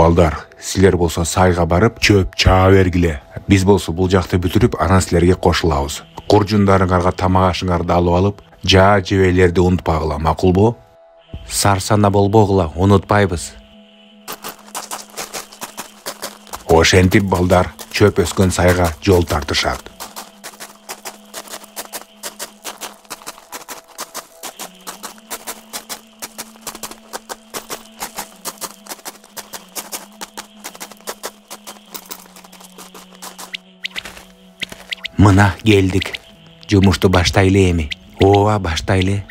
балдар, силер болсо сайга барып чөп чаа бергиле. Биз болсо бул жакты бүтүрүп, анан силерге кошулабыз. Куржундарыңарга тамак ашыңарды алып алып, жаа жебелерди унутпагыла, макулбу? Сарсана болбогула, унутпайбыз. Ошентип балдар чөп өскөн сайга жол тартышат. Мына келдик. Жумушту баштайлы эми. Ооба, баштайлы.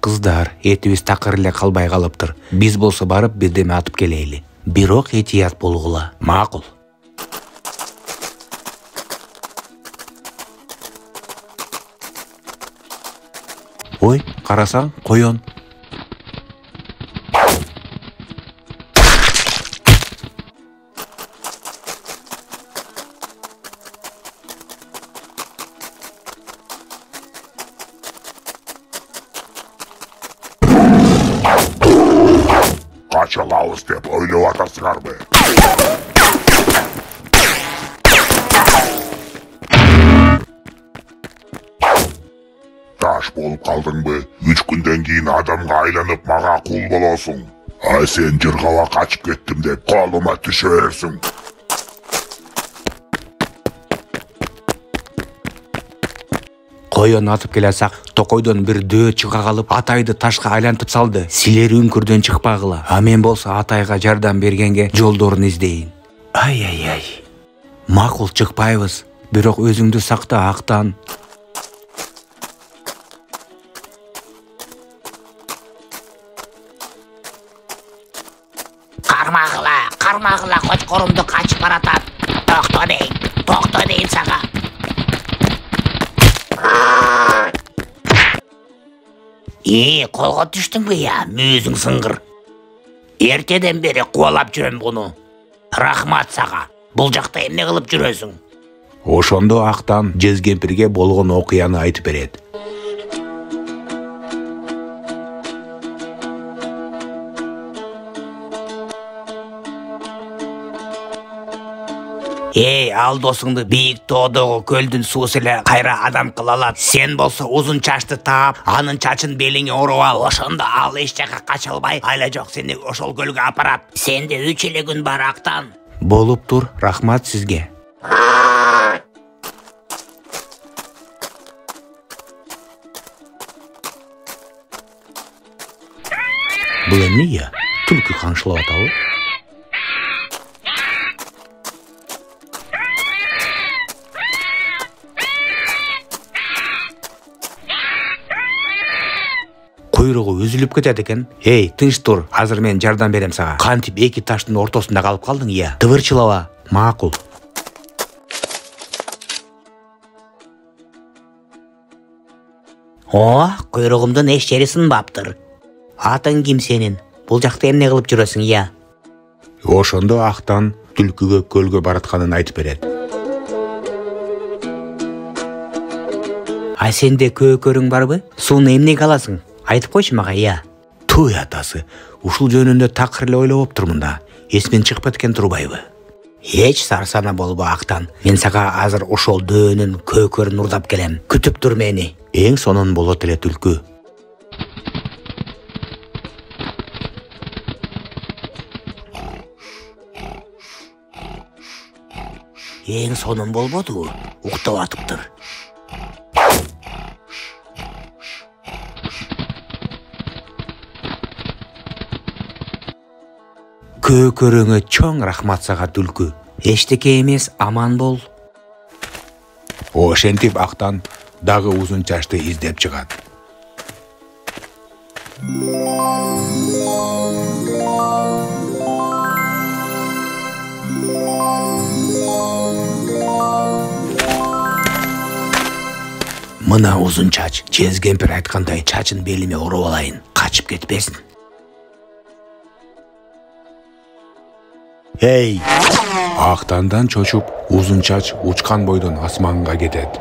Кыздар, этибиз такыр эле калбай калыптыр. Биз болсо барып бирдеме атып келейли. Бирок этият болгула. Макул. Ой, карасаң, коён. Kaçalağız деп ойлоп атасыңарбы? Таш болуп калдыңбы? 3 күндөн кийин адамга айланып мага кул болосуң. А сен жыргала качып кеттим деп колума түшө берсиң. Коён атып келесак, токойдон бир дөө чыга калып, Атайды ташка айлантып салды. Силер үңкүрдөн чыкпагыла. А мен болсо Атайга жардам бергенге жолдорун издейин. Ай. Макул, чыкпайбыз. Бирок өзүңдү сакта актан. Кармагыла, кочкорумду качып баратат. Токто дейм сага. Колго түштүңбү я, мүйүзүң сыңгыр. Эртеден бери кубалап жүрөм буну. Рахмат сага. Бул жакта эмне кылып жүрөсүң? Ошондо актан Жез кемпирге болгон окуяны айтып берет. Ал досуңду бийик тоодогу көлдүн суусу эле кайра адам кыла алат. Сен болсо узун чачты таап, анын чачын белиңе уруп ал. Ошондо ал эч жака кача албай, айла жок сени ошол көлгө апарат. Сенде 3 эле күн бар актан. Болуптур, рахмат сизге. Бул эмне я? Түлкү каңшылап атабы? Куйругу үзүлүп кетет экен. Эй, тынч тур, азыр мен жардам берем сага. Кантип эки таштын ортосунда калып калдың, ия. Тыбырчылаба, макул. О, куйругумдун эч жери сынбаптыр. Атың ким сенин? Бул жакта эмне кылып жүрөсүң, ия? Ошондо Актан түлкүгө көлгө баратканын айтып берет. А сенде көкөрүң барбы? Сууну эмнеге аласың? Айтып койчу мага, ия. Туй атасы, ушул жөнүндө такыр эле ойлоп турмун да. Эсмен чыгып кеткен турбайбы? Эч сарсана болбо, Актан. Мен сага азыр ошол дөөнүн көкөрүн урдап келем. Күтүп тур мени. Эң сонун болот эле түлкү. Эң сонун болбодубу? Уктап атыптыр. Көкөрүңө чоң рахмат сага түлкү. Эчтеке эмес, аман бол. Ошентип Актан дагы узун чачты издеп чыгат. Мына узун чач, Чез кемпир айткандай чачын белиме уруп алайын, качып кетпесин. Эй! Актандан чочуп, узун чач учкан бойдон асманга кетет.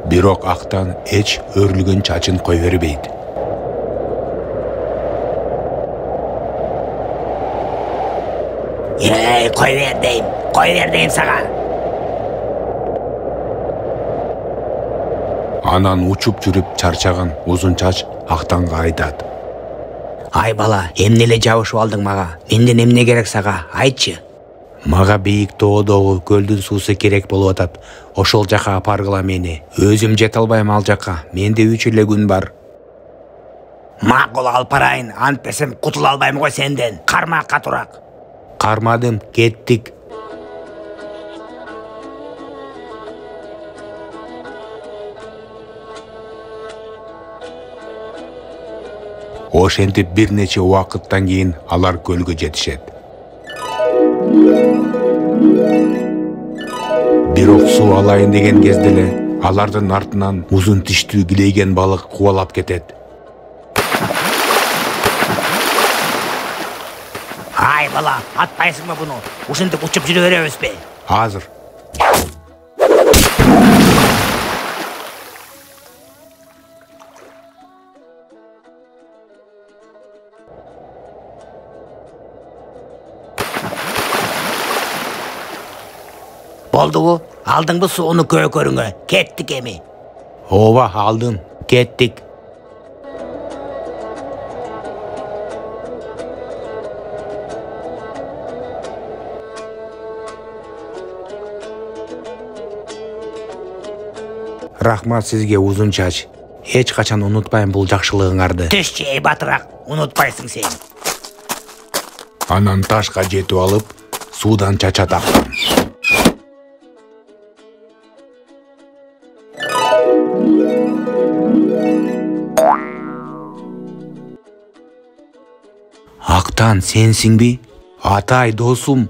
Бирок Актан эч өрлүгөн чачын кой бербейт. Эй, кой бер дейм сага. Анан учуп жүрүп чарчаган узун чач Актанга айтат. Ай бала, эмне эле жабышып алдың мага? Менден эмне керек сага? Айтчы. Мага бийик тоодогу көлдүн суусу керек болуп атат. Ошол жака апаргыла мени. Өзүм жете албайм ал жака. Менде 3 эле күн бар. Макул, алып барайын. Антпесем кутула албайм го сенден. Карма катурак. Кармадым, кеттик. Ошентип бир нече убакыттан кийин алар көлгө жетишет. Бирок суу алайын деген кезде эле алардын артынан узун тиштүү килейген балык кубалап кетет. Ай бала, атпайсыңбы буну? Ушинтип учуп жүрө беребизби? Азыр. Болдубу? Алдыңбы сууну көкөрүңө? Кеттик эми. Ооба, алдым. Кеттик. Рахмат сизге, узун чач. Эч качан унутпайм бул жакшылыгыңарды. Түшчү, эй батыраак, унутпайсың сен. Анан ташка жетип алып, суудан чачат Актан. Актан, сенсиңби? Атай, досум.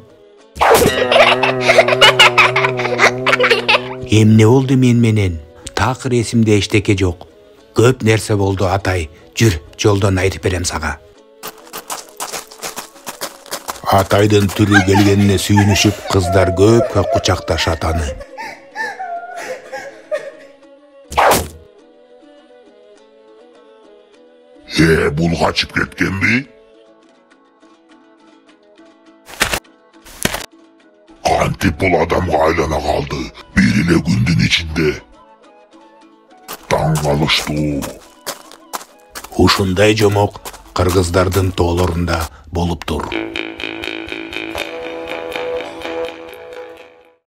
Эмне болду мен менен? Такыр эсимде эчтеке жок. Көп нерсе болду, Атай. Жүр, жолдон айтып берем сага. Атайдын түрү келгенине сүйүнүшүп, кыздар көпкө кучакташат аны. Бул качып кеткенби? Кантип бул адамга айлана калды? Бир эле күндүн ичинде. Таң калыштуу. Ушундай жомок кыргыздардын тоолорунда болуптур.